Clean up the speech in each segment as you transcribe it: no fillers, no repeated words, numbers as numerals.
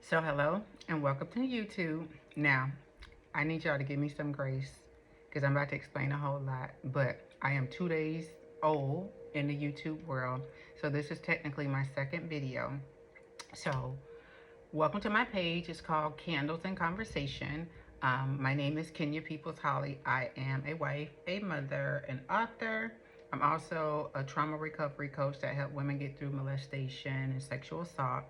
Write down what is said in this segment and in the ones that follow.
So hello and welcome to YouTube. Now, I need y'all to give me some grace because I'm about to explain a whole lot, but I am 2 days old in the YouTube world. So this is technically my second video. So welcome to my page. It's called Candles and Conversation. My name is Kenya Peoples Holly. I am a wife, a mother, an author. I'm also a trauma recovery coach that helps women get through molestation and sexual assault.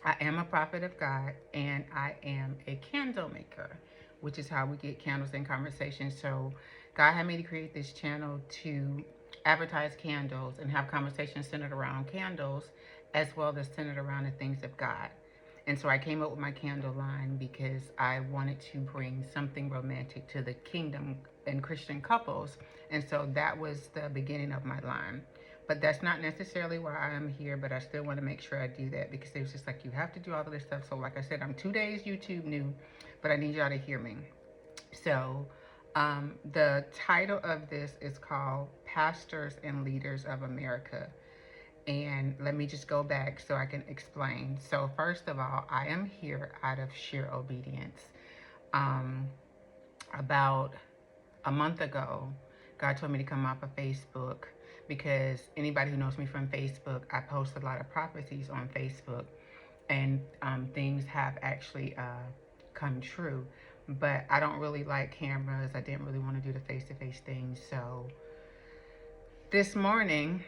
I am a prophet of God, and I am a candle maker, which is how we get candles in conversation. So God had me to create this channel to advertise candles and have conversations centered around candles as well as centered around the things of God. And so I came up with my candle line because I wanted to bring something romantic to the kingdom and Christian couples. And so that was the beginning of my line. But that's not necessarily why I am here, but I still want to make sure I do that because it was just like, you have to do all of this stuff. So like I said, I'm 2 days YouTube new, but I need y'all to hear me. So the title of this is called Pastors and Leaders of America. And let me just go back so I can explain. So first of all, I am here out of sheer obedience. About a month ago, God told me to come off of Facebook because anybody who knows me from Facebook, I post a lot of prophecies on Facebook, and things have actually come true. But I don't really like cameras. I didn't really want to do the face-to-face thing. So this morning,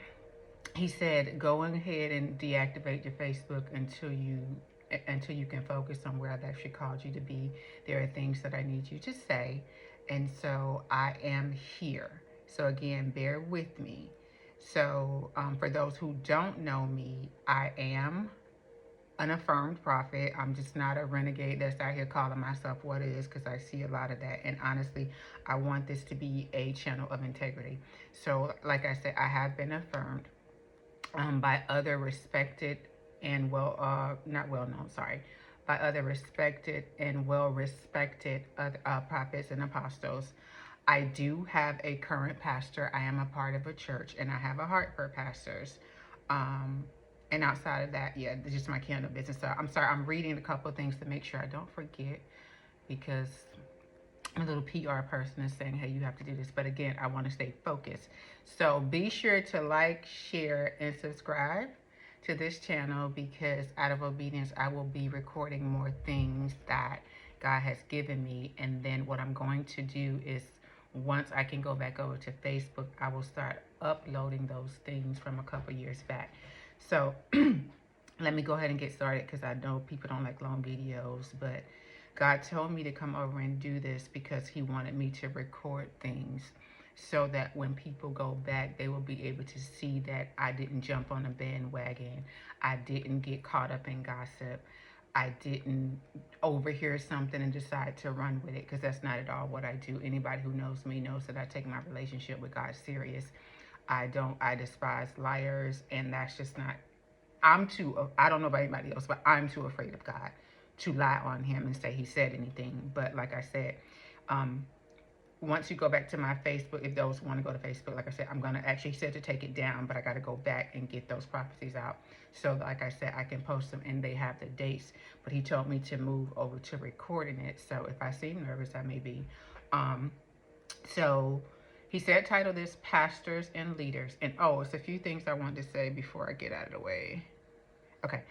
he said, go ahead and deactivate your Facebook until you can focus on where I've actually called you to be. There are things that I need you to say. And so I am here. So again, bear with me. So for those who don't know me, I am an affirmed prophet. I'm just not a renegade that's out here calling myself what it is, because I see a lot of that. And honestly, I want this to be a channel of integrity. So like I said, I have been affirmed by other respected and by other respected and well-respected prophets and apostles. I do have a current pastor. I am a part of a church, and I have a heart for pastors. And outside of that, yeah, this is just my candle business. So I'm sorry, I'm reading a couple of things to make sure I don't forget, because a little PR person is saying, hey, you have to do this. But again, I want to stay focused. So be sure to like, share, and subscribe to this channel, because out of obedience, I will be recording more things that God has given me. And then what I'm going to do is, once I can go back over to Facebook, I will start uploading those things from a couple years back. So let me go ahead and get started, because I know people don't like long videos, but God told me to come over and do this because he wanted me to record things so that when people go back, they will be able to see that I didn't jump on a bandwagon. I didn't get caught up in gossip. I didn't overhear something and decide to run with it, because that's not at all what I do. Anybody who knows me knows that I take my relationship with God serious. I despise liars, and that's just not, I don't know about anybody else, but I'm too afraid of God to lie on him and say he said anything. But like I said, once you go back to my Facebook, if those want to go to Facebook, like I said, I'm going to actually said to take it down, but I got to go back and get those prophecies out. So like I said, I can post them and they have the dates, but he told me to move over to recording it. So if I seem nervous, I may be. So he said, title this Pastors and Leaders. And oh, it's a few things I wanted to say before I get out of the way. Okay.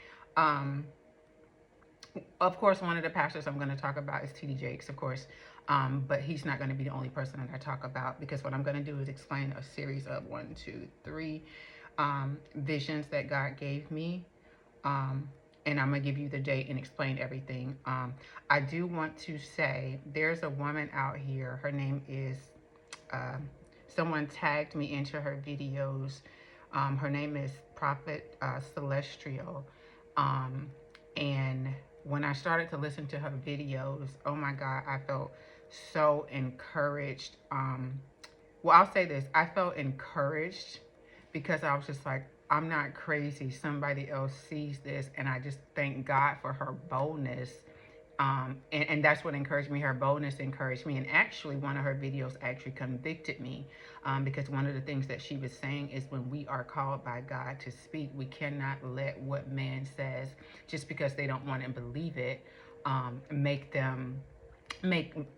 Of course, one of the pastors I'm going to talk about is T.D. Jakes, of course. But he's not going to be the only person that I talk about, because what I'm going to do is explain a series of 1, 2, 3 visions that God gave me. And I'm going to give you the date and explain everything. I do want to say there's a woman out here. Her name is, someone tagged me into her videos. Her name is Prophet Celestial. And when I started to listen to her videos, oh my God, I felt so encouraged. Well, I'll say this. I felt encouraged because I was just like, I'm not crazy. Somebody else sees this. And I just thank God for her boldness. And that's what encouraged me. Her boldness encouraged me. And actually, one of her videos actually convicted me, because one of the things that she was saying is, when we are called by God to speak, we cannot let what man says just because they don't want to believe it, make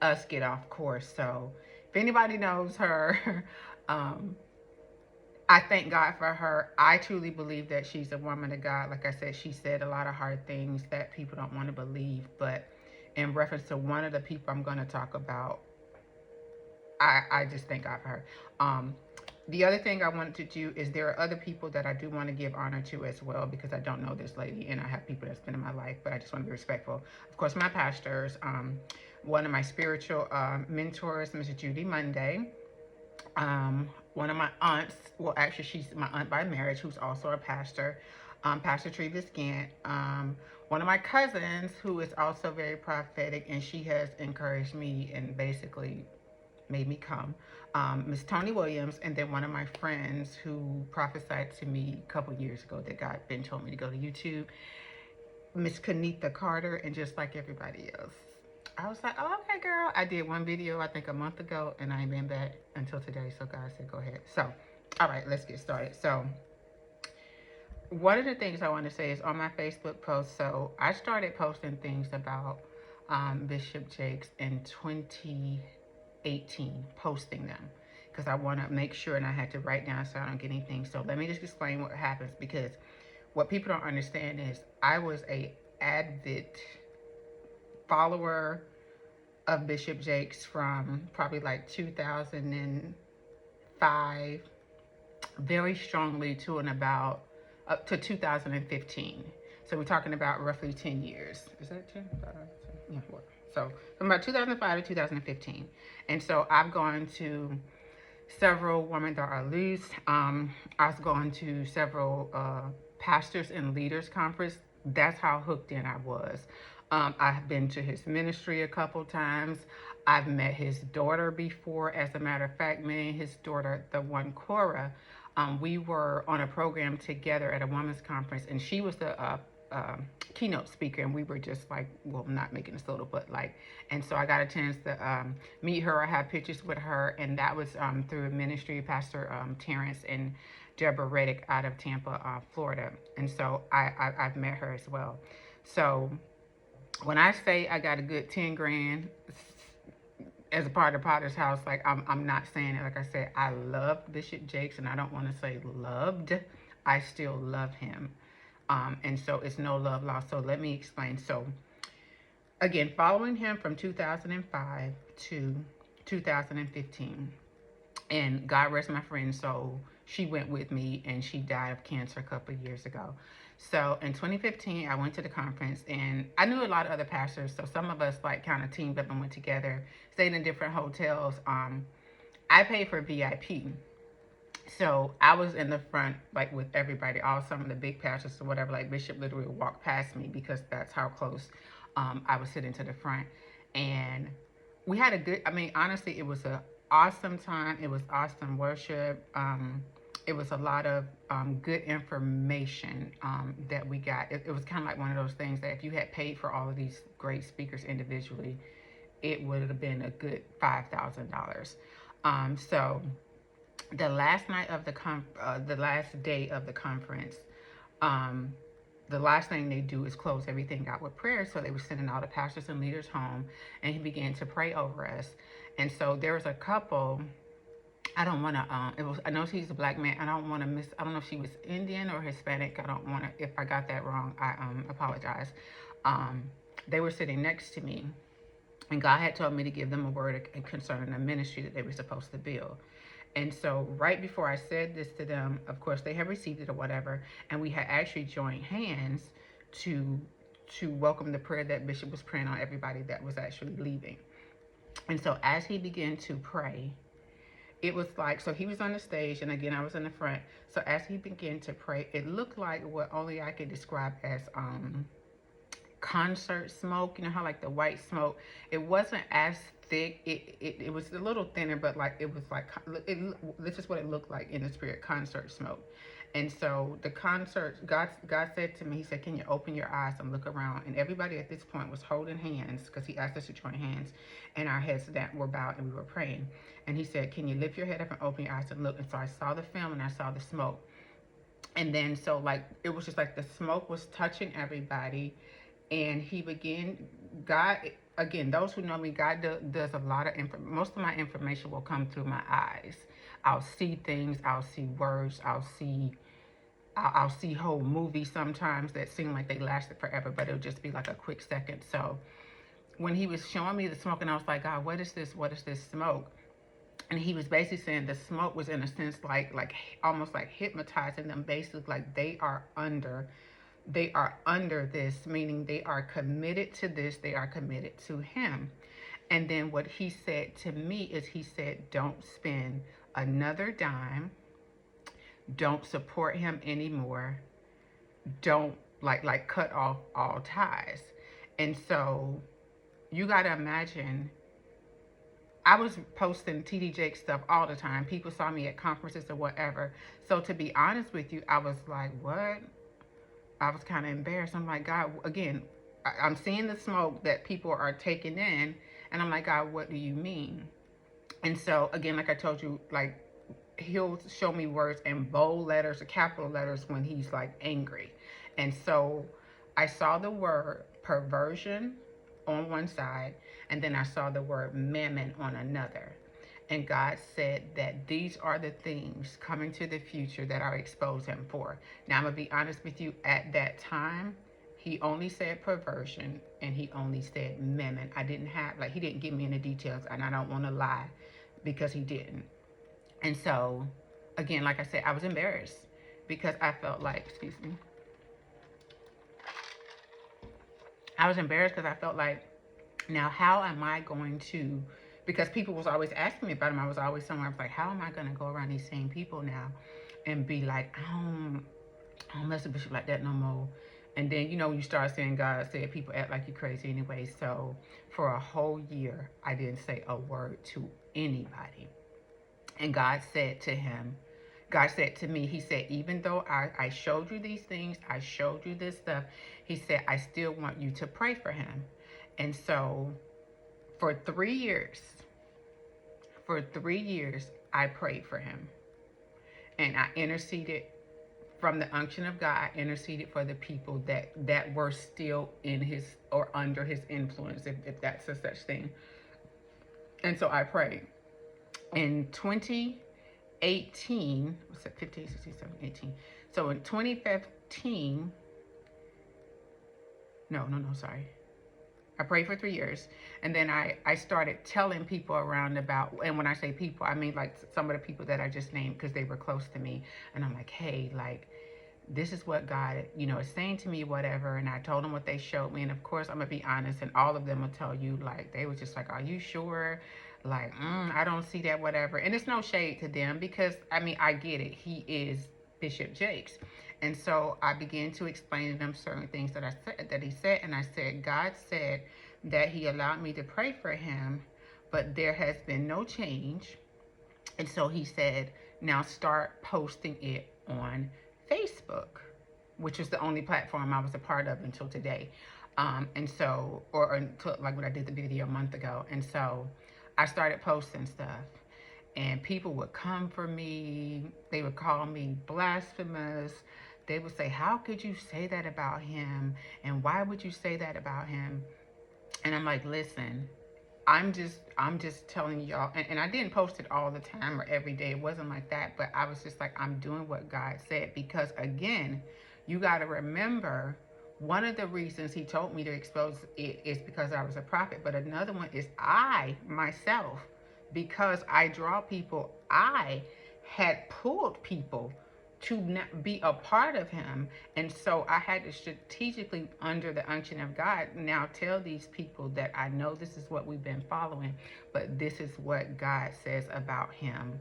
us get off course. So if anybody knows her, I thank God for her. I truly believe that she's a woman of God. Like I said, she said a lot of hard things that people don't want to believe. But in reference to one of the people I'm going to talk about, I just thank God for her. The other thing I wanted to do is there are other people that I do want to give honor to as well, because I don't know this lady and I have people that's been in my life, but I just want to be respectful. Of course, my pastors, one of my spiritual mentors, Mrs. Judy Monday. One of my aunts, well, actually, she's my aunt by marriage, who's also a pastor, Pastor Travis Gant. One of my cousins, who is also very prophetic, and she has encouraged me and basically made me come, Miss Tony Williams. And then one of my friends who prophesied to me a couple years ago that God been told me to go to YouTube, Miss Kenitha Carter. And just like everybody else, I was like, oh, okay, girl. I did one video, I think a month ago, and I ain't been back until today. So God said, go ahead. So, all right, let's get started. So, one of the things I want to say is on my Facebook post. So, I started posting things about Bishop Jakes in 2018, posting them, because I want to make sure, and I had to write down so I don't get anything. So, let me just explain what happens, because what people don't understand is I was a avid follower of Bishop Jakes from probably like 2005, very strongly to and about up to 2015. So we're talking about roughly 10 years. Is that 10? Yeah, what? So from about 2005 to 2015. And so I've gone to several Women That Are Loose. I was going to several pastors and leaders conference. That's how hooked in I was. I've been to his ministry a couple times. I've met his daughter before. As a matter of fact, me and his daughter, the one Cora, we were on a program together at a women's conference, and she was the keynote speaker, and we were just like, well, not making a soda, but like, and so I got a chance to meet her. I have pictures with her, and that was through a ministry, Pastor Terrence and Deborah Reddick out of Tampa, Florida. And so I've met her as well. So when I say I got a good 10 grand as a part of Potter's House, like I'm not saying it. Like I said, I love Bishop Jakes, and I don't want to say loved. I still love him. And so it's no love lost. So let me explain. So again, following him from 2005 to 2015, and God rest my friend's soul, she went with me and she died of cancer a couple of years ago. So in 2015, I went to the conference, and I knew a lot of other pastors. So some of us like kind of teamed up and went together, stayed in different hotels. I paid for VIP. So I was in the front, like with everybody, all some of the big pastors or whatever. Like Bishop literally walked past me because that's how close I was sitting to the front. And we had a good, I mean, honestly, it was an awesome time. It was awesome worship. It was a lot of good information that we got. It was kind of like one of those things that if you had paid for all of these great speakers individually, it would have been a good $5,000. So the last night of the last day of the conference, the last thing they do is close everything out with prayer. So they were sending all the pastors and leaders home, and he began to pray over us. And so there was a couple. I don't want to, I know she's a black man. I don't want to I don't know if she was Indian or Hispanic. I don't want to, if I got that wrong, I apologize. They were sitting next to me, and God had told me to give them a word concerning the ministry that they were supposed to build. And so right before I said this to them, of course, they had received it or whatever, and we had actually joined hands to welcome the prayer that Bishop was praying on everybody that was actually leaving. And so as he began to pray, it was like, so he was on the stage, and again, I was in the front. So as he began to pray, it looked like what only I could describe as concert smoke. You know how like the white smoke, it wasn't as thick. It was a little thinner, but like it was like, this is what it looked like in the spirit, concert smoke. And so the concert, God said to me, he said, can you open your eyes and look around? And everybody at this point was holding hands, because he asked us to join hands, and our heads that were bowed, and we were praying. And he said, can you lift your head up and open your eyes and look? And so I saw the film, and I saw the smoke. And then so like it was just like the smoke was touching everybody, and he began. God, again, those who know me, God does a lot of most of my information will come through my eyes. I'll see things, I'll see words, I'll see whole movies sometimes that seem like they lasted forever, but it'll just be like a quick second. So when he was showing me the smoke, and I was like, God, what is this? What is this smoke? And he was basically saying the smoke was in a sense like almost like hypnotizing them, basically like they are under this, meaning they are committed to this, they are committed to him. And then what he said to me is, he said, don't spend another dime, don't support him anymore, don't like cut off all ties. And so you got to imagine, I was posting T.D. Jakes stuff all the time. People saw me at conferences or whatever. So to be honest with you, I was like, what? I was kind of embarrassed. I'm like, God, again, I'm seeing the smoke that people are taking in. And I'm like, God, what do you mean? And so, again, like I told you, like, he'll show me words in bold letters or capital letters when he's like angry. And so I saw the word perversion on one side, and then I saw the word mammon on another. And God said that these are the things coming to the future that I expose him for. Now, I'm going to be honest with you, at that time, he only said perversion and he only said mammon. I didn't have, like, he didn't give me any details, and I don't want to lie because he didn't. And so, again, like I said, I was embarrassed because I felt like, excuse me, I was embarrassed because I felt like, now how am I going to, because people was always asking me about him. I was always somewhere, I was like, how am I going to go around these same people now and be like, I don't mess with Bishop like that no more. And then, you know, you start saying God said, people act like you're crazy anyway. So for a whole year, I didn't say a word to anybody. And God said to me, he said, even though I showed you these things, I showed you this stuff, he said, I still want you to pray for him. And so for 3 years, I prayed for him. And I interceded from the unction of God, interceded for the people that were still in his or under his influence, if that's a such thing. And so I prayed. In 2018, what's that, 15, 16, 17, 18. So in 2015, sorry. I prayed for 3 years, and then I started telling people around about, and when I say people, I mean like some of the people that I just named because they were close to me. And I'm like, hey, like, this is what God, you know, is saying to me, whatever. And I told them what they showed me. And of course, I'm going to be honest, and all of them will tell you, like, they were just like, are you sure? Like, I don't see that, whatever. And it's no shade to them because, I mean, I get it. He is Bishop Jakes. And so I began to explain to them certain things that he said. And I said, God said that he allowed me to pray for him, but there has been no change. And so he said, now start posting it on Facebook, which was the only platform I was a part of until today. And so, or until like when I did the video a month ago. And so I started posting stuff, and people would come for me. They would call me blasphemous. They would say, how could you say that about him? And why would you say that about him? And I'm like, listen, I'm just telling y'all, and I didn't post it all the time or every day. It wasn't like that, but I was just like, I'm doing what God said, because again, you got to remember, one of the reasons he told me to expose it is because I was a prophet, but another one is I myself, because I draw people, I had pulled people to not be a part of him. And so I had to strategically, under the unction of God, now tell these people that I know this is what we've been following, but this is what God says about him,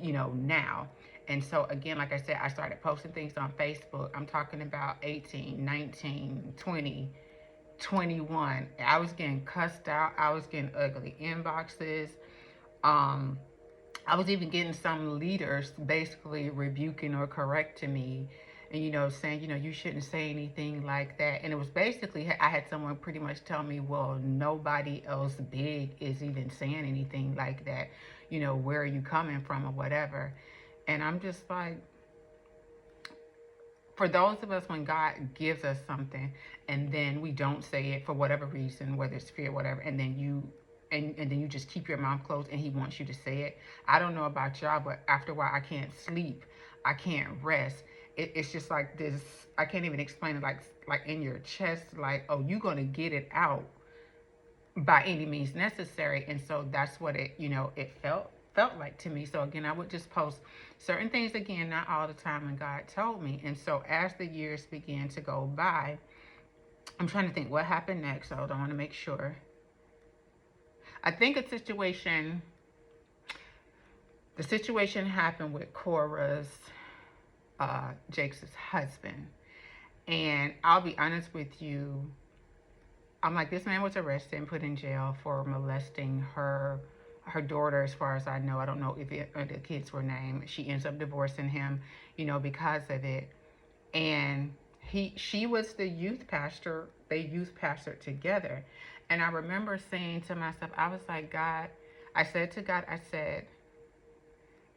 you know, now. And so again, like I said, I started posting things on Facebook. I'm talking about 18, 19, 20, 21. I was getting cussed out. I was getting ugly inboxes. I was even getting some leaders basically rebuking or correcting me, and, you know, saying, you know, you shouldn't say anything like that. And it was basically, I had someone pretty much tell me, well, nobody else big is even saying anything like that. You know, where are you coming from or whatever? And I'm just like, for those of us, when God gives us something and then we don't say it for whatever reason, whether it's fear, whatever, and then you just keep your mouth closed and he wants you to say it. I don't know about y'all, but after a while I can't sleep. I can't rest. It's just like this, I can't even explain it, like in your chest, like, oh, you're gonna get it out by any means necessary. And so that's what it felt like to me. So again, I would just post certain things, again, not all the time, when God told me. And so as the years began to go by, I'm trying to think what happened next. So I don't want to make sure. I think the situation happened with Cora's Jakes' husband. And I'll be honest with you, I'm like, this man was arrested and put in jail for molesting her daughter, as far as I know. I don't know if the kids were named. She ends up divorcing him, because of it. And she was the youth pastor. They youth pastored together. And I remember saying to myself, I was like, God, I said to God, I said,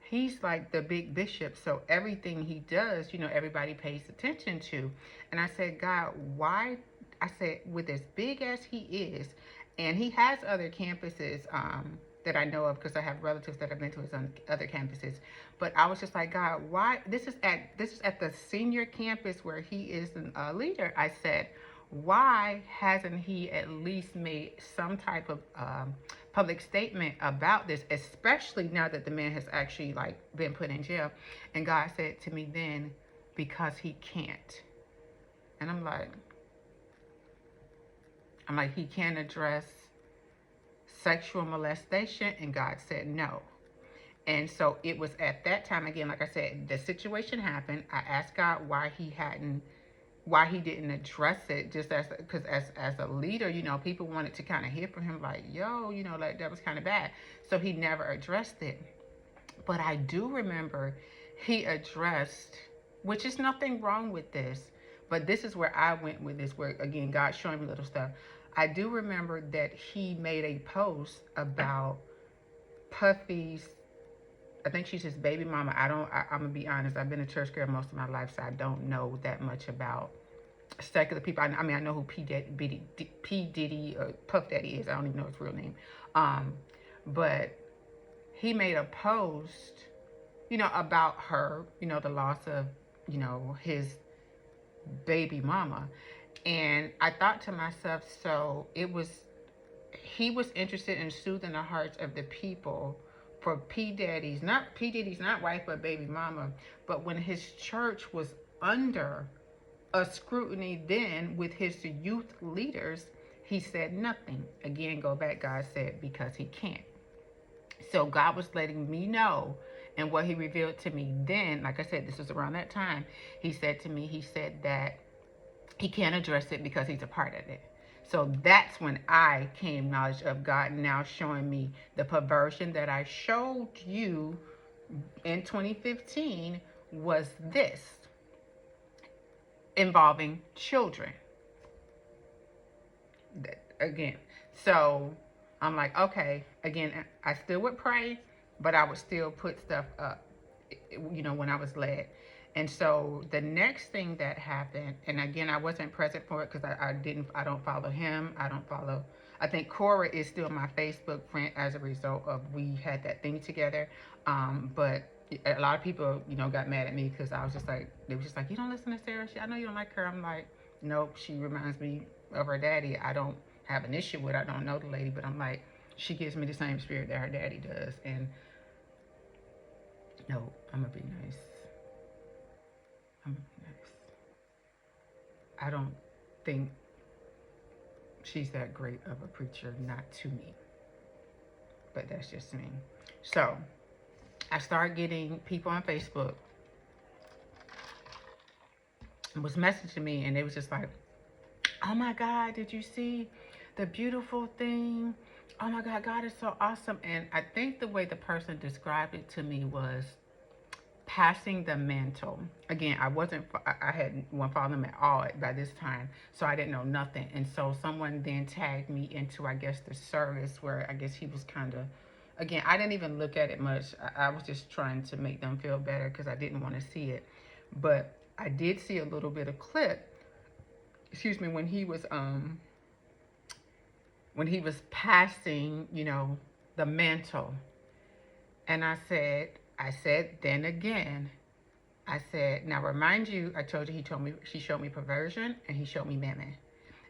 he's like the big bishop, so everything he does, everybody pays attention to. And I said, God, why? I said, with as big as he is, and he has other campuses that I know of, because I have relatives that have been to his other campuses. But I was just like, God, why? This is at the senior campus where he is a leader. I said, why hasn't he at least made some type of public statement about this, especially now that the man has actually been put in jail? And God said to me then, because he can't. And I'm like, he can't address sexual molestation? And God said no. And so it was at that time, again, like I said, the situation happened. I asked God why he didn't address it, just because as a leader, people wanted to kind of hear from him, like, yo, like that was kind of bad. So he never addressed it. But I do remember he addressed, which is nothing wrong with this, but this is where I went with this, where again, God showing me little stuff. I do remember that he made a post about Puffy's, I think she's his baby mama. I'm gonna be honest, I've been a church girl most of my life, so I don't know that much about secular people. I know who P. Diddy or Puff Daddy is. I don't even know his real name. But he made a post, about her, the loss of, his baby mama. And I thought to myself, so he was interested in soothing the hearts of the people for P. Diddy's not wife, but baby mama. But when his church was under a scrutiny then with his youth leaders, he said nothing. Again, go back, God said, because he can't. So God was letting me know, and what he revealed to me then, like I said, this was around that time, he said that he can't address it because he's a part of it. So that's when I came knowledge of God now showing me the perversion that I showed you in 2015 was this, involving children. Again, so I'm like, okay, again, I still would pray, but I would still put stuff up, when I was led. And so the next thing that happened, and again, I wasn't present for it because I don't follow him. I think Cora is still my Facebook friend as a result of we had that thing together. But a lot of people, got mad at me because I was just like, they were just like, you don't listen to Sarah? I know you don't like her. I'm like, nope, she reminds me of her daddy. I don't have an issue with her. I don't know the lady, but I'm like, she gives me the same spirit that her daddy does. And no, I'm gonna be nice. I don't think she's that great of a preacher, not to me. But that's just me. So I started getting people on Facebook was messaging me, and they was just like, oh my God, did you see the beautiful thing? Oh my God, God is so awesome. And I think the way the person described it to me was passing the mantle. Again, I hadn't followed them at all by this time, so I didn't know nothing. And so someone then tagged me into, I guess, the service where I guess he was kind of, again, I didn't even look at it much. I was just trying to make them feel better because I didn't want to see it. But I did see a little bit of clip, excuse me, when he was passing, the mantle. And I said, then again, I said, now remind you, I told you she showed me perversion and he showed me mammon.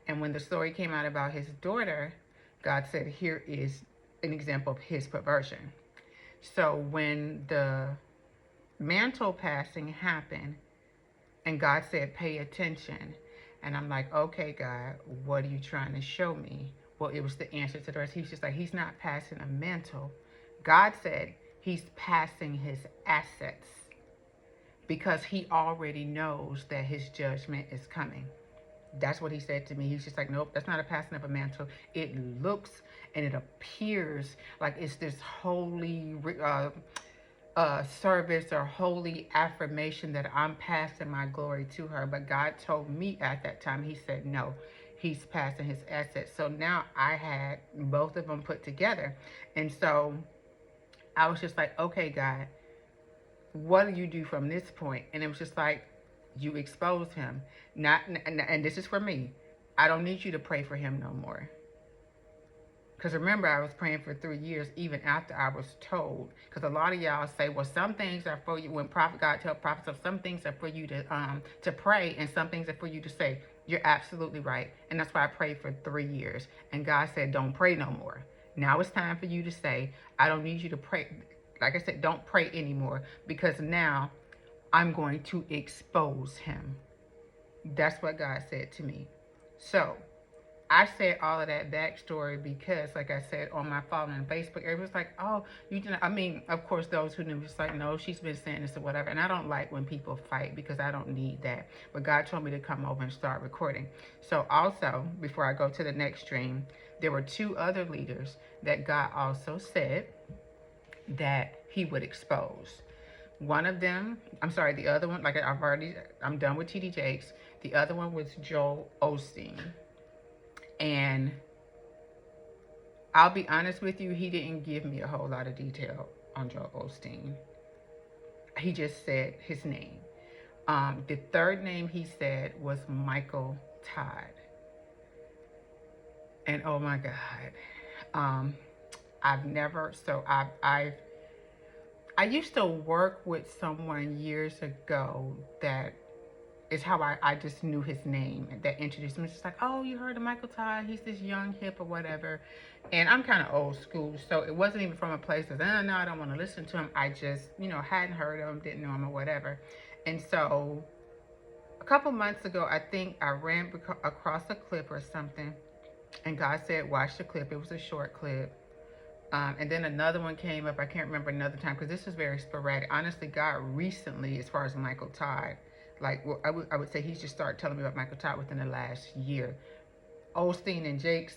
And when the story came out about his daughter, God said, here is an example of his perversion. So when the mantle passing happened and God said, pay attention. And I'm like, okay, God, what are you trying to show me? Well, it was the answer to the rest. He's just like, he's not passing a mantle. God said he's passing his assets because he already knows that his judgment is coming. That's what he said to me. He's just like, nope, that's not a passing of a mantle. It looks and it appears like it's this holy service or holy affirmation that I'm passing my glory to her. But God told me at that time, he said, no, he's passing his assets. So now I had both of them put together. And so I was just like, okay, God, what do you do from this point? And it was just like, you expose him. And this is for me. I don't need you to pray for him no more. Because remember, I was praying for 3 years, even after I was told. Because a lot of y'all say, well, some things are for you. When God tells prophets, so some things are for you to pray, and some things are for you to say. You're absolutely right. And that's why I prayed for 3 years. And God said, don't pray no more. Now it's time for you to say, I don't need you to pray. Like I said, don't pray anymore. Because now I'm going to expose him. That's what God said to me. So I said all of that backstory because, like I said, on my following on Facebook, everyone's like, oh, you didn't. I mean, of course, those who knew just like, no, she's been saying this or whatever. And I don't like when people fight because I don't need that. But God told me to come over and start recording. So also, before I go to the next stream, there were 2 other leaders that God also said that he would expose. One of them, the other one, like I'm done with T.D. Jakes. The other one was Joel Osteen. And I'll be honest with you, he didn't give me a whole lot of detail on Joel Osteen. He just said his name. The third name he said was Michael Todd. And oh my God. I used to work with someone years ago that is how I just knew his name that introduced me. It's just like, oh, you heard of Michael Todd? He's this young, hip or whatever. And I'm kind of old school, so it wasn't even from a place of, no, I don't want to listen to him. I just, hadn't heard of him, didn't know him or whatever. And so a couple months ago, I think I ran across a clip or something, and God said, watch the clip. It was a short clip. And then another one came up. I can't remember another time because this was very sporadic. Honestly, God recently, as far as Michael Todd, I would say he's just started telling me about Michael Todd within the last year. Osteen and Jakes,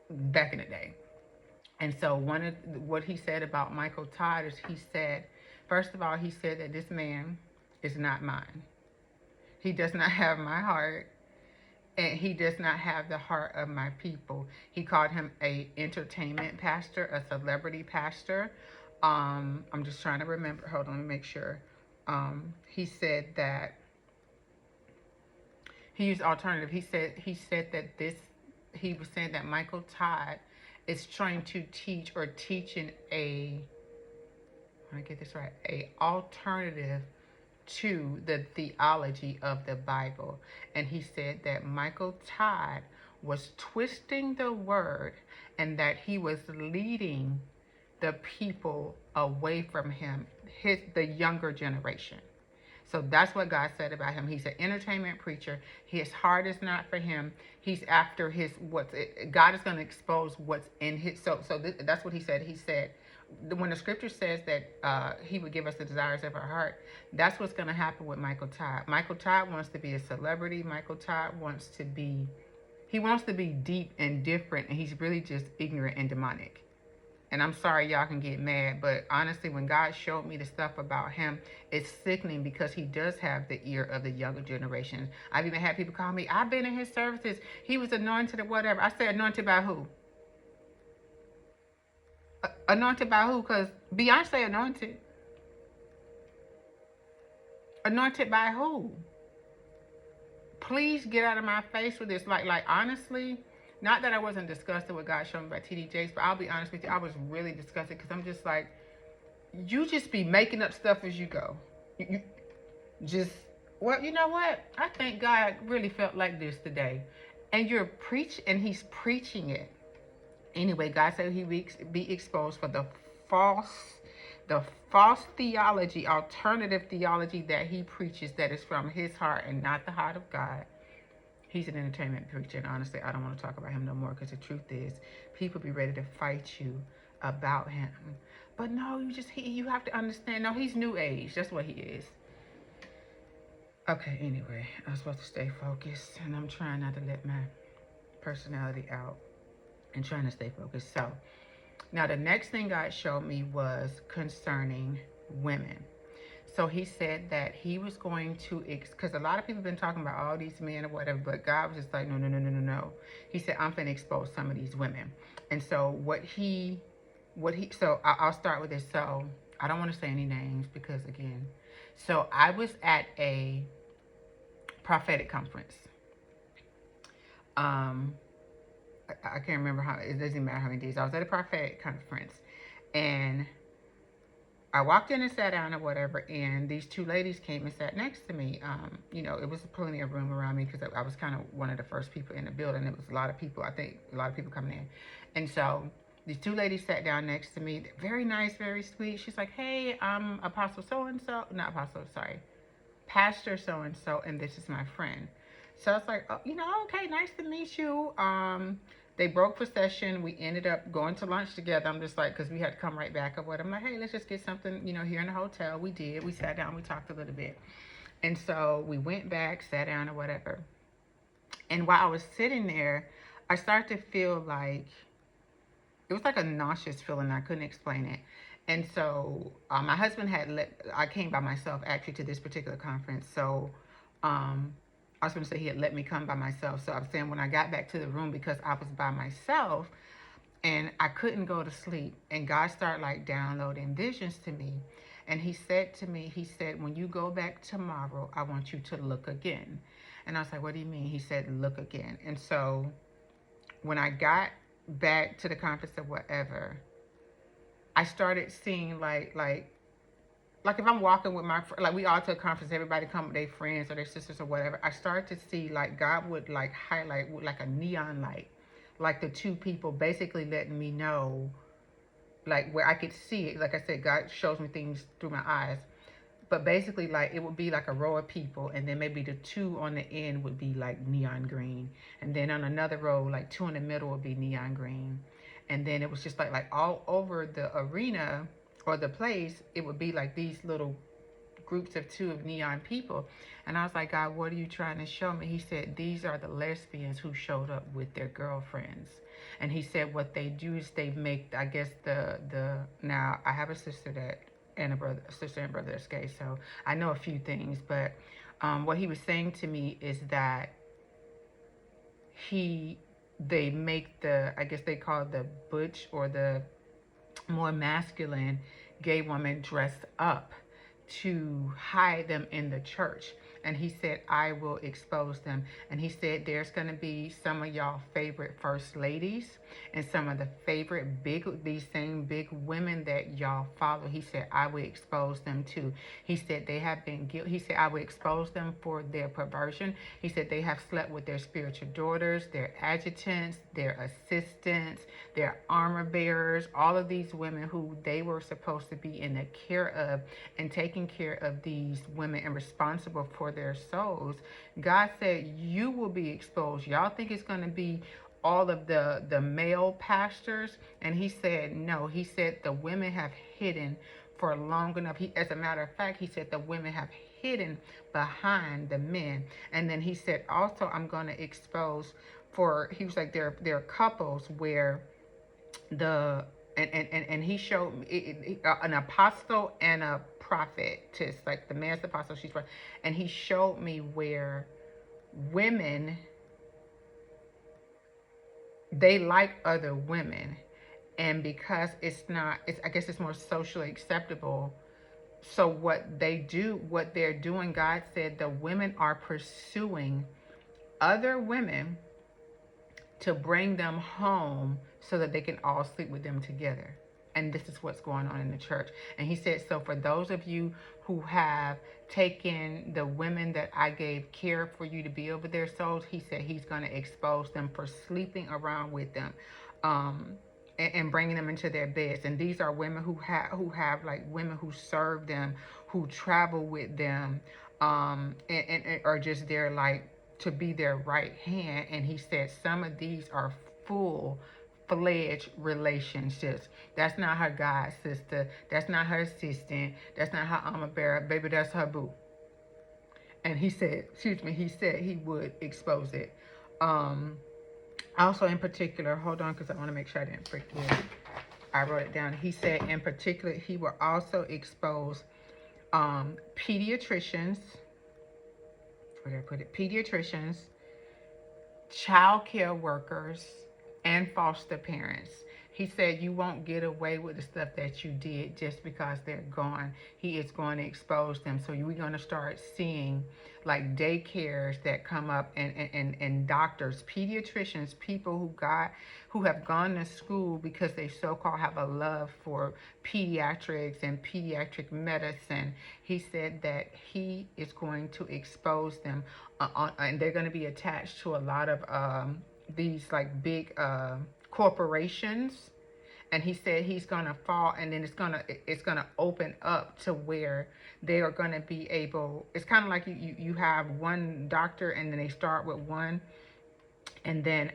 back in the day. And so what he said about Michael Todd is he said, first of all, he said that this man is not mine. He does not have my heart. And he does not have the heart of my people. He called him a entertainment pastor, a celebrity pastor. I'm just trying to remember. Hold on, let me make sure. He said that he used alternative. He said that he was saying that Michael Todd is trying to teach or teaching a alternative to the theology of the Bible. And he said that Michael Todd was twisting the word and that he was leading the people away from him, the younger generation. So that's what God said about him. He's an entertainment preacher. His heart is not for him. He's after God is going to expose what's in his. That's what he said. He said, when the scripture says that he would give us the desires of our heart, that's what's going to happen with Michael Todd. Michael Todd wants to be a celebrity. Michael Todd wants to be deep and different, and he's really just ignorant and demonic. And I'm sorry y'all can get mad, but honestly, when God showed me the stuff about him, it's sickening because he does have the ear of the younger generation. I've even had people call me, I've been in his services. He was anointed or whatever. I said, anointed by who? Anointed by who? Because Beyonce anointed. Anointed by who? Please get out of my face with this. Like honestly, not that I wasn't disgusted with God showing me about T.D. Jakes, but I'll be honest with you, I was really disgusted because I'm just like, you just be making up stuff as you go. You just, well, you know what? I think God really felt like this today. And he's preaching it. Anyway, God said he be exposed for false the false theology, alternative theology that he preaches that is from his heart and not the heart of God. He's an entertainment preacher, and honestly, I don't want to talk about him no more because the truth is, people be ready to fight you about him. But no, you have to understand. No, he's new age. That's what he is. Okay, anyway, I'm supposed to stay focused, and I'm trying not to let my personality out and trying to stay focused. So, now the next thing God showed me was concerning women. So he said that he was going to, because a lot of people have been talking about all these men or whatever, but God was just like, no, no, no, no, no, no. He said, I'm going to expose some of these women. And so so I'll start with this. So I don't want to say any names because again, so I was at a prophetic conference. I can't remember it doesn't matter how many days. I was at a prophetic conference and I walked in and sat down or whatever, and these two ladies came and sat next to me. It was plenty of room around me because I was kind of one of the first people in the building. It was a lot of people, I think a lot of people coming in. And so these two ladies sat down next to me. Very nice, very sweet. She's like, hey, I'm Apostle so-and-so. Not Apostle, sorry. Pastor so-and-so, and this is my friend. So I was like, oh, okay, nice to meet you. They broke for session. We ended up going to lunch together. I'm just like, because we had to come right back or what. I'm like, hey, let's just get something, here in the hotel. We did. We sat down. We talked a little bit. And so we went back, sat down or whatever. And while I was sitting there, I started to feel like, it was like a nauseous feeling. I couldn't explain it. And so my husband I came by myself actually to this particular conference. So I was going to say he had let me come by myself. So I was saying when I got back to the room, because I was by myself and I couldn't go to sleep, and God started like downloading visions to me. And he said to me, when you go back tomorrow, I want you to look again. And I was like, what do you mean? He said, look again. And so when I got back to the conference or whatever, I started seeing like if I'm walking with like we all to a conference, everybody come with their friends or their sisters or whatever, I started to see like God would like highlight with like a neon light, like the two people basically letting me know, like where I could see it. Like I said, God shows me things through my eyes. But basically, like, it would be like a row of people, and then maybe the two on the end would be like neon green. And then on another row, like two in the middle would be neon green. And then it was just like all over the arena or the place, it would be like these little groups of two of neon people. And I was like, God, what are you trying to show me? He said, these are the lesbians who showed up with their girlfriends. And he said what they do is they make, I guess, now I have a sister and a sister and brother that's gay, so I know a few things. But what he was saying to me is that they make I guess they call it the butch or the more masculine gay woman dressed up to hide them in the church. And he said, I will expose them. And he said, there's going to be some of y'all favorite first ladies and some of the favorite these same big women that y'all follow. He said, I will expose them too. He said, they have been guilty. He said, I will expose them for their perversion. He said, they have slept with their spiritual daughters, their adjutants, their assistants, their armor bearers, all of these women who they were supposed to be in the care of and taking care of these women and responsible for their souls. God said, you will be exposed. Y'all think it's going to be all of the male pastors? And he said, no. He said the women have hidden for long enough. As a matter of fact, he said the women have hidden behind the men. And then he said, also, I'm going to expose he was like, there are couples where and he showed me an apostle and a prophetess, like the man's the apostle, she's right. And he showed me where women, they like other women, and because I guess it's more socially acceptable So what they're doing, God said the women are pursuing other women to bring them home so that they can all sleep with them together. And this is what's going on in the church. And he said, so for those of you who have taken the women that I gave care for you to be over their souls, he said he's going to expose them for sleeping around with them. And bringing them into their beds. And these are women who have like women who serve them, who travel with them, and are just there like to be their right hand. And he said some of these are full-fledged relationships. That's not her god sister. That's not her assistant. That's not her armor bearer. Baby, that's her boo. And he said, he said he would expose it. Also in particular, hold on, because I want to make sure I didn't forget. I wrote it down. He said in particular, he will also expose pediatricians. Where did I put it? Pediatricians, child care workers, and foster parents. He said you won't get away with the stuff that you did just because they're gone. He is going to expose them. So we're going to start seeing like daycares that come up, and doctors, pediatricians, people who have gone to school because they so-called have a love for pediatrics and pediatric medicine. He said that he is going to expose them, and they're going to be attached to a lot of these like big corporations. And he said he's gonna fall, and then it's gonna open up to where they are gonna be able. It's kind of like you have one doctor, and then they start with one, and then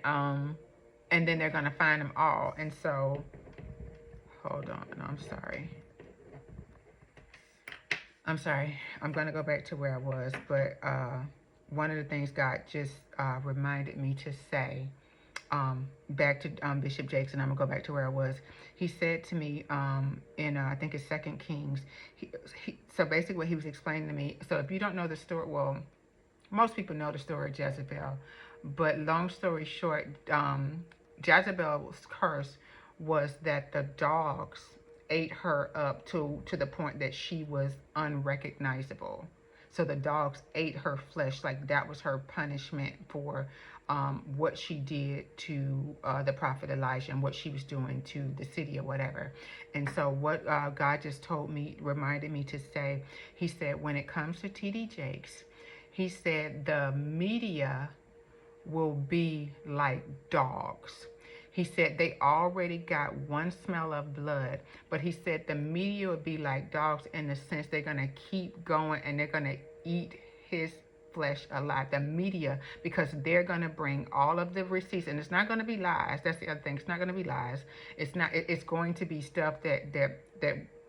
they're gonna find them all. And so, hold on, no, I'm sorry. I'm gonna go back to where I was, but one of the things God just reminded me to say. Back to Bishop Jakes, and I'm gonna go back to where I was. He said to me in I think it's 2 Kings. So basically, what he was explaining to me. So if you don't know the story, well, most people know the story of Jezebel, but long story short, Jezebel's curse was that the dogs ate her up to the point that she was unrecognizable. So the dogs ate her flesh, like that was her punishment for what she did to the prophet Elijah and what she was doing to the city or whatever. And so what God just reminded me to say, he said, when it comes to T.D. Jakes, he said the media will be like dogs. He said they already got one smell of blood, but he said the media would be like dogs in the sense they're going to keep going and they're going to eat his flesh alive. The media, because they're going to bring all of the receipts, and it's not going to be lies. That's the other thing. It's not going to be lies. It's going to be stuff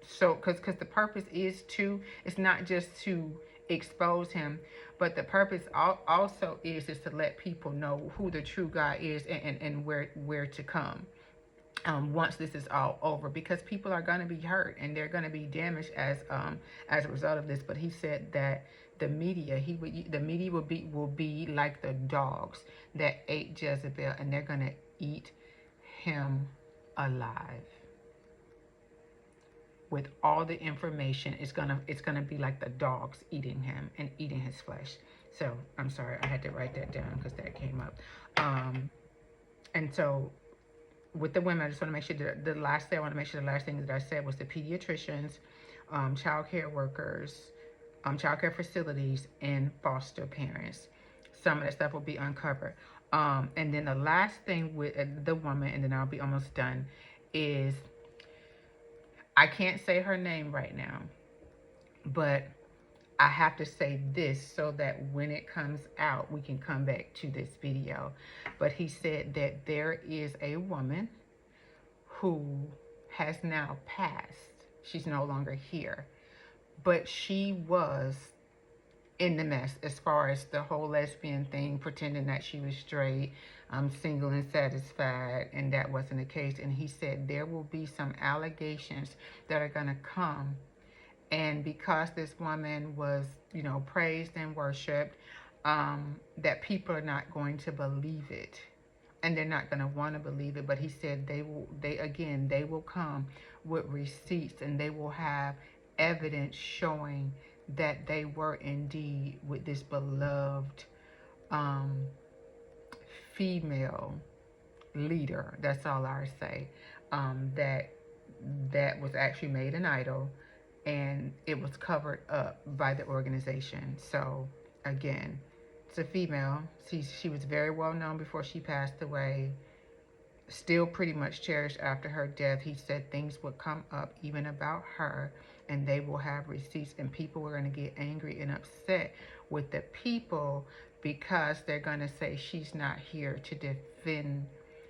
so because the purpose is it's not just to expose him, but the purpose also is to let people know who the true God is and where to come once this is all over, because people are going to be hurt and they're going to be damaged as a result of this. But he said that the media will be like the dogs that ate Jezebel, and they're going to eat him alive. With all the information, it's gonna be like the dogs eating him and eating his flesh. So I'm sorry, I had to write that down because that came up. And so with the women, I just want to make sure the last thing that I said was the pediatricians, child care workers, child care facilities, and foster parents. Some of that stuff will be uncovered. And then the last thing with the woman, and then I'll be almost done, is I can't say her name right now, but I have to say this so that when it comes out, we can come back to this video. But he said that there is a woman who has now passed. She's no longer here, but she was in the mess as far as the whole lesbian thing, pretending that she was straight, single and satisfied, and that wasn't the case. And he said there will be some allegations that are going to come, and because this woman was, praised and worshiped, that people are not going to believe it, and they're not going to want to believe it. But he said they will come with receipts, and they will have evidence showing that they were indeed with this beloved um, female leader. That's all I say. That was actually made an idol, and it was covered up by the organization. So again, it's a female. She was very well known before she passed away. Still pretty much cherished after her death. He said things would come up even about her, and they will have receipts, and people were going to get angry and upset with the people because they're going to say she's not here to defend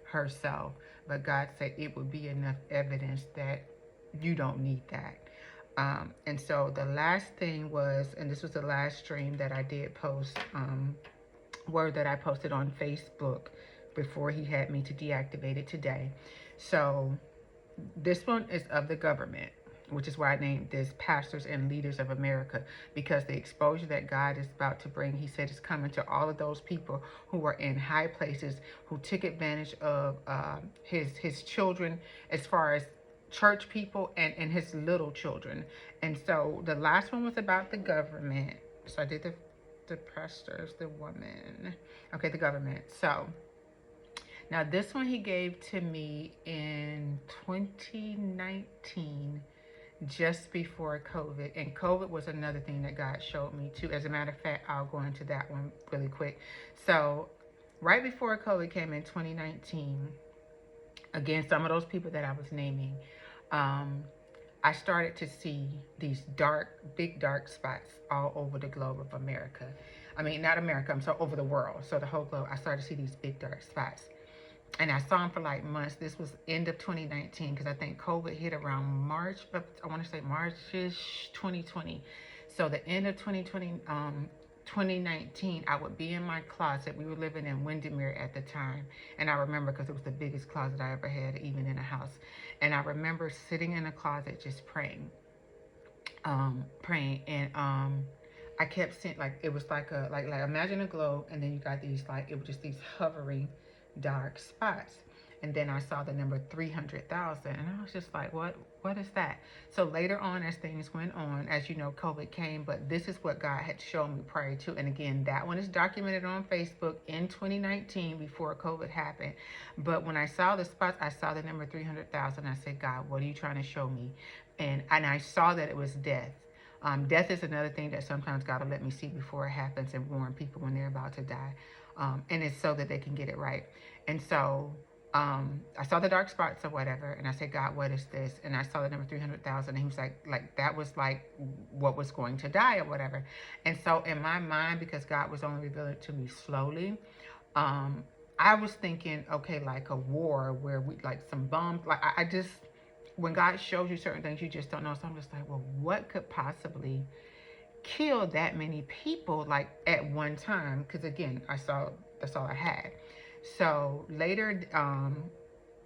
herself. But God said it would be enough evidence that you don't need that. And so the last thing was, and this was the last stream that I did post, word that I posted on Facebook before he had me to deactivate it today. So this one is of the government, which is why I named this Pastors and Leaders of America, because the exposure that God is about to bring, he said, is coming to all of those people who are in high places, who took advantage of his children, as far as church people and his little children. And so the last one was about the government. So I did the pastors, the woman. Okay, the government. So now this one he gave to me in 2019, just before COVID. And COVID was another thing that God showed me too. As a matter of fact, I'll go into that one really quick. So right before COVID came in 2019, again, some of those people that I was naming, I started to see these big dark spots all over the globe of America. I mean, not America, I'm sorry, over the world. So the whole globe, I started to see these big dark spots. And I saw them for like months. This was end of 2019, because I think COVID hit around March, I want to say March-ish 2020. So the end of 2019, I would be in my closet. We were living in Windermere at the time. And I remember, because it was the biggest closet I ever had, even in a house. And I remember sitting in a closet just praying. And I kept seeing, like, it was like imagine a globe, and then you got these, like, it was just these hovering dark spots. And then I saw the number 300,000, and I was just like, what is that? So later on, as things went on, as you know, COVID came, but this is what God had shown me prior to. And again, that one is documented on Facebook in 2019 before COVID happened. But when I saw the spots, I saw the number 300,000. I said, God, what are you trying to show me? And I saw that it was death. Death is another thing that sometimes God will let me see before it happens, and warn people when they're about to die. And it's so that they can get it right. And so I saw the dark spots or whatever, and I said, God, what is this? And I saw the number 300,000, and he was like that was like what was going to die or whatever. And so in my mind, because God was only revealing it to me slowly, I was thinking, okay, like a war where we, like some bombs, like I just, when God shows you certain things, you just don't know. So I'm just like, well, what could possibly kill that many people, like, at one time? Because again, that's all I had. So later,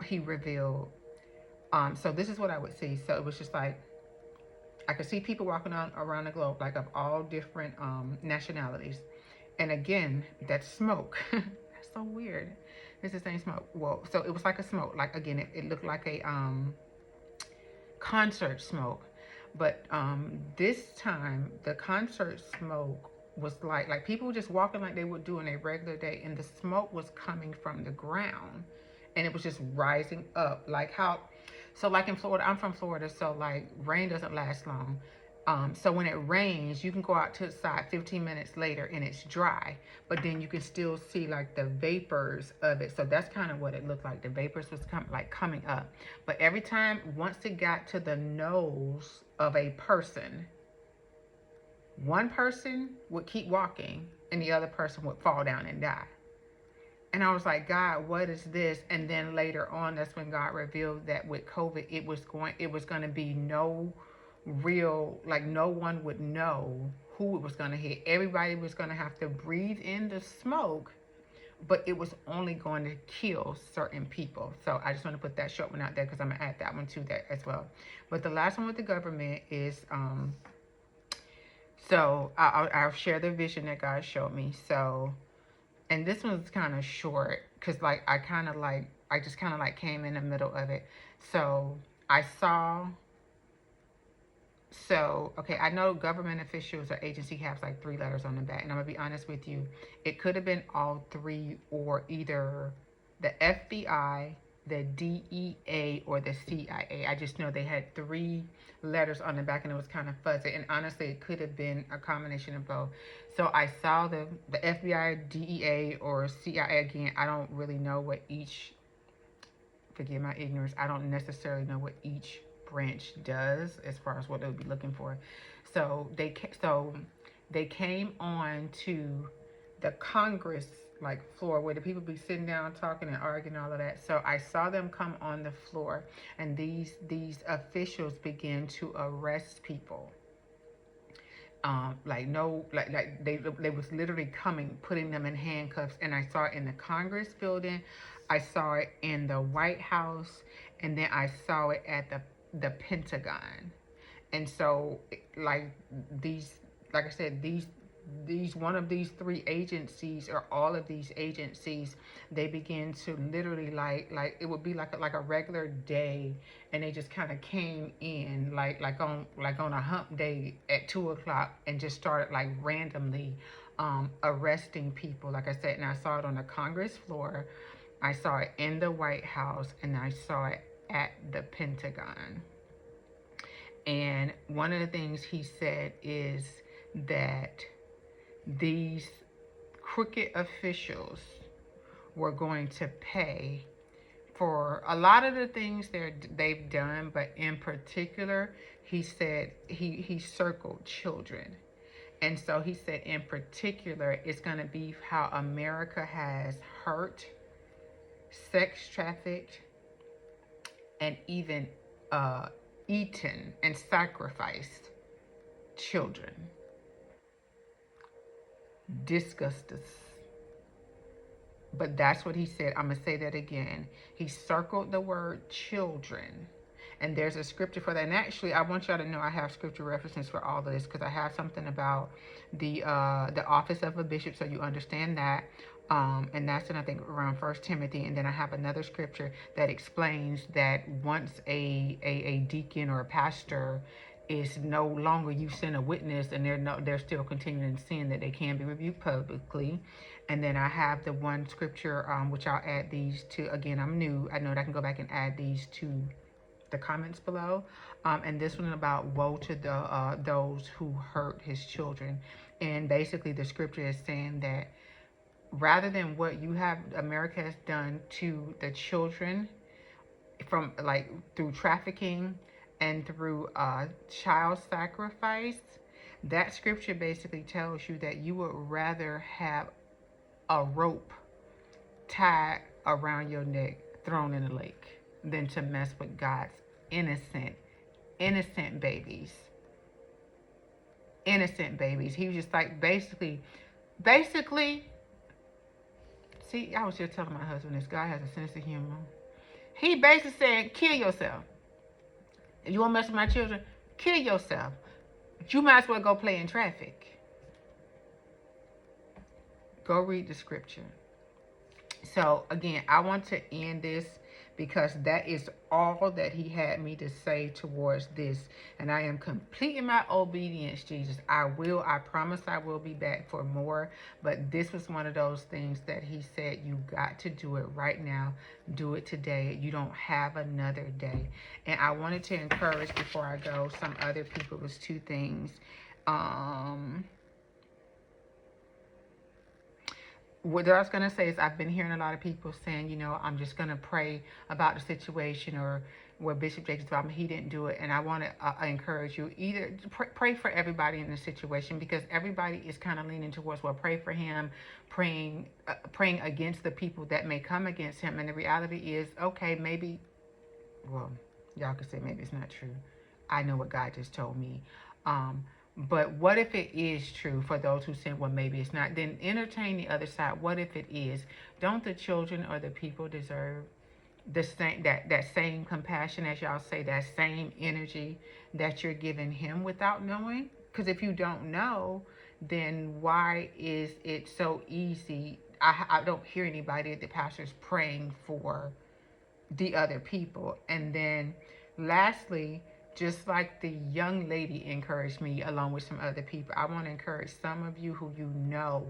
he revealed, so this is what I would see. So it was just like, I could see people walking around the globe, like of all different nationalities. And again, that's smoke. That's so weird. It's the same smoke. Well, so it was like a smoke. Like, again, it looked like a concert smoke. But this time, the concert smoke was like people were just walking like they would do in a regular day, and the smoke was coming from the ground, and it was just rising up. Like how, so like in Florida, I'm from Florida, so like rain doesn't last long. So when it rains, you can go out to the side 15 minutes later and it's dry, but then you can still see like the vapors of it. So that's kind of what it looked like. The vapors was coming up. But every time, once it got to the nose of a person, one person would keep walking and the other person would fall down and die. And I was like, God, what is this? And then later on, that's when God revealed that with COVID, it was going to be no real, like no one would know who it was going to hit. Everybody was going to have to breathe in the smoke, but it was only going to kill certain people. So I just want to put that short one out there, because I'm going to add that one to that as well. But the last one with the government is, so I'll share the vision that God showed me. So, and this one's kind of short, because like I just kind of like came in the middle of it. So I saw So, okay, I know government officials or agency has like 3 letters on the back, and I'm gonna be honest with you, it could have been all three, or either the FBI, the DEA, or the CIA. I just know they had 3 letters on the back, and it was kind of fuzzy. And honestly, it could have been a combination of both. So I saw the FBI, DEA, or CIA again. I don't really know what each. Forgive my ignorance. I don't necessarily know what each branch does as far as what they would be looking for. So they came on to the Congress like floor where the people be sitting down talking and arguing all of that. So I saw them come on the floor, and these officials began to arrest people. Like no, like they was literally coming, putting them in handcuffs, and I saw it in the Congress building, I saw it in the White House, and then I saw it at the Pentagon. And so, like these, like I said, these one of these 3 agencies, or all of these agencies, they begin to literally like it would be like a regular day, and they just kind of came in like on a hump day at 2 o'clock, and just started like randomly arresting people. Like I said, and I saw it on the Congress floor, I saw it in the White House, and I saw it at the Pentagon. And one of the things he said is that these crooked officials were going to pay for a lot of the things they've done, but in particular, he said he circled children. And so he said in particular, it's going to be how America has hurt, sex trafficked, and even eaten and sacrificed children. Disgustus. But that's what he said. I'm going to say that again. He circled the word children. And there's a scripture for that. And actually, I want y'all to know I have scripture references for all of this, because I have something about the office of a bishop, so you understand that. And that's in, I think, around 1 Timothy. And then I have another scripture that explains that once a deacon or a pastor is no longer, you send a witness and they're still continuing in sin, that they can be rebuked publicly. And then I have the one scripture, which I'll add these to. Again, I'm new. I know that I can go back and add these to the comments below. And this one about woe to those who hurt his children. And basically the scripture is saying that rather than what America has done to the children, from like through trafficking and through child sacrifice, that scripture basically tells you that you would rather have a rope tied around your neck, thrown in a lake, than to mess with God's innocent babies. Innocent babies. He was just like, basically, see, I was just telling my husband, this guy has a sense of humor. He basically said, kill yourself. If you want to mess with my children, kill yourself. But you might as well go play in traffic. Go read the scripture. So again, I want to end this because that is all that he had me to say towards this. And I am completing my obedience, Jesus. I promise I will be back for more. But this was one of those things that he said, you got to do it right now. Do it today. You don't have another day. And I wanted to encourage, before I go, some other people. It was 2 things. What I was going to say is, I've been hearing a lot of people saying, I'm just going to pray about the situation, or what Bishop Jakes about, he didn't do it. And I want to encourage you, either pray for everybody in the situation, because everybody is kind of leaning towards, well, pray for him, praying against the people that may come against him. And the reality is, okay, maybe, well, y'all could say maybe it's not true. I know what God just told me. But what if it is true for those who say, well, maybe it's not? Then entertain the other side. What if it is? Don't the children or the people deserve the same, that same compassion, as y'all say, that same energy that you're giving him without knowing? Because if you don't know, then why is it so easy? I don't hear anybody at the pastors praying for the other people. And then lastly, just like the young lady encouraged me along with some other people, I want to encourage some of you who you know.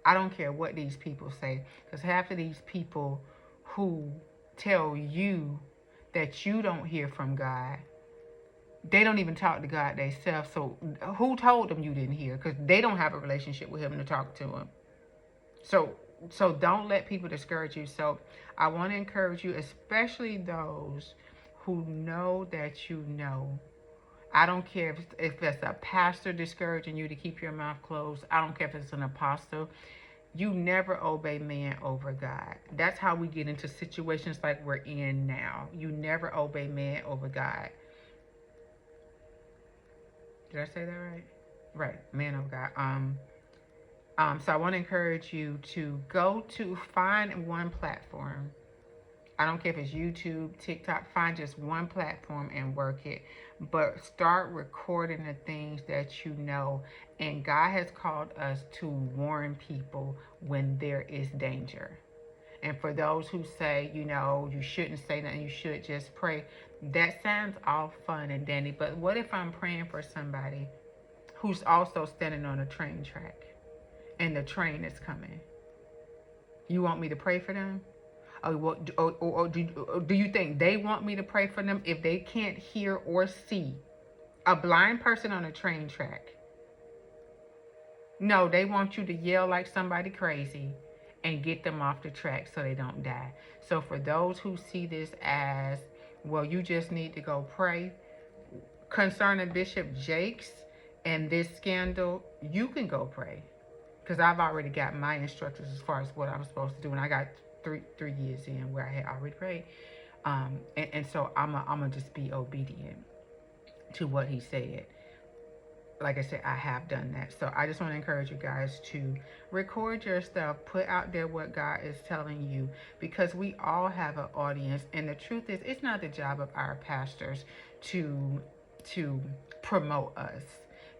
I don't care what these people say, because half of these people who tell you that you don't hear from God, they don't even talk to God themselves. So who told them you didn't hear? Because they don't have a relationship with him to talk to him. So don't let people discourage you. So I want to encourage you, especially those who know that you know. I don't care if it's a pastor discouraging you to keep your mouth closed. I don't care if it's an apostle. You never obey man over God. That's how we get into situations like we're in now. You never obey man over God. Did I say that right? Right, man of God. So I want to encourage you to find one platform. I don't care if it's YouTube, TikTok, find just one platform and work it. But start recording the things that you know. And God has called us to warn people when there is danger. And for those who say, you shouldn't say nothing, you should just pray. That sounds all fun and dandy. But what if I'm praying for somebody who's also standing on a train track and the train is coming? You want me to pray for them? Or do you think they want me to pray for them if they can't hear or see a blind person on a train track? No, they want you to yell like somebody crazy and get them off the track so they don't die. So for those who see this as, well, you just need to go pray concerning Bishop Jakes and this scandal, you can go pray. Because I've already got my instructions as far as what I'm supposed to do. And I got three years in where I had already prayed. And so I'm going to just be obedient to what he said. Like I said, I have done that. So I just want to encourage you guys to record your stuff, put out there what God is telling you, because we all have an audience. And the truth is, it's not the job of our pastors to promote us.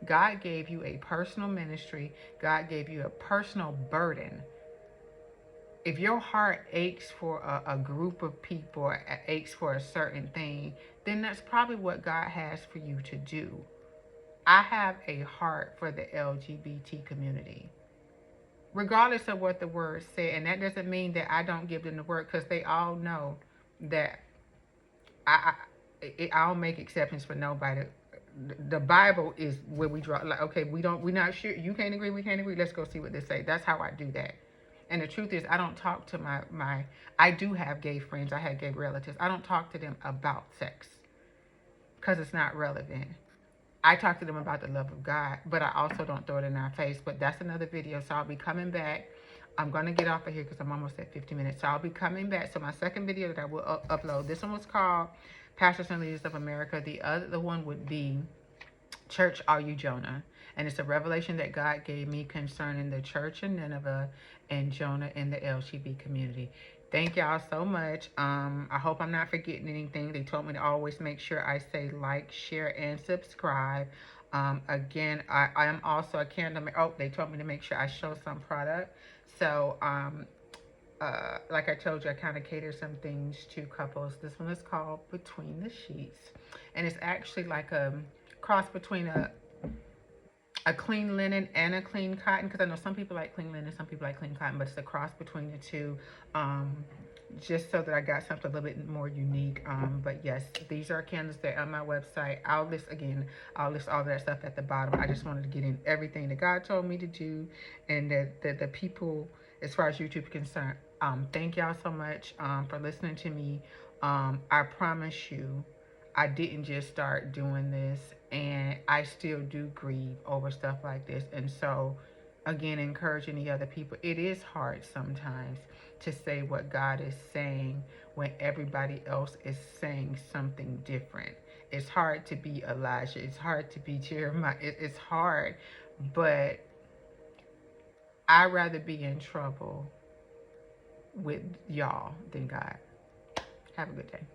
God gave you a personal ministry. God gave you a personal burden. If your heart aches for a group of people, or aches for a certain thing, then that's probably what God has for you to do. I have a heart for the LGBT community, regardless of what the word said. And that doesn't mean that I don't give them the word, because they all know that I don't make exceptions for nobody. The Bible is where we draw, like, okay, we're not sure, you can't agree, we can't agree, let's go see what they say. That's how I do that. And the truth is, I don't talk to I do have gay friends, I have gay relatives. I don't talk to them about sex, because it's not relevant. I talk to them about the love of God, but I also don't throw it in our face. But that's another video, so I'll be coming back. I'm going to get off of here because I'm almost at 50 minutes. So I'll be coming back. So my second video that I will upload, this one was called Pastors and Leaders of America. The other one would be Church, Are You Jonah? And it's a revelation that God gave me concerning the church in Nineveh and Jonah in the LGBT community. Thank y'all so much. I hope I'm not forgetting anything. They told me to always make sure I say like, share, and subscribe. Again, I am also a candle. Oh, they told me to make sure I show some product. So, like I told you, I kind of cater some things to couples. This one is called Between the Sheets. And it's actually like a cross between a clean linen and a clean cotton, because I know some people like clean linen, some people like clean cotton, but it's a cross between the two, just so that I got something a little bit more unique. But yes, these are candles that are on my website. I'll list all that stuff at the bottom. I just wanted to get in everything that God told me to do, and that the people, as far as YouTube is concerned, thank y'all so much for listening to me. I promise you, I didn't just start doing this, and I still do grieve over stuff like this. And so, again, encouraging the other people, it is hard sometimes to say what God is saying when everybody else is saying something different. It's hard to be Elijah. It's hard to be Jeremiah. It's hard, but I'd rather be in trouble with y'all than God. Have a good day.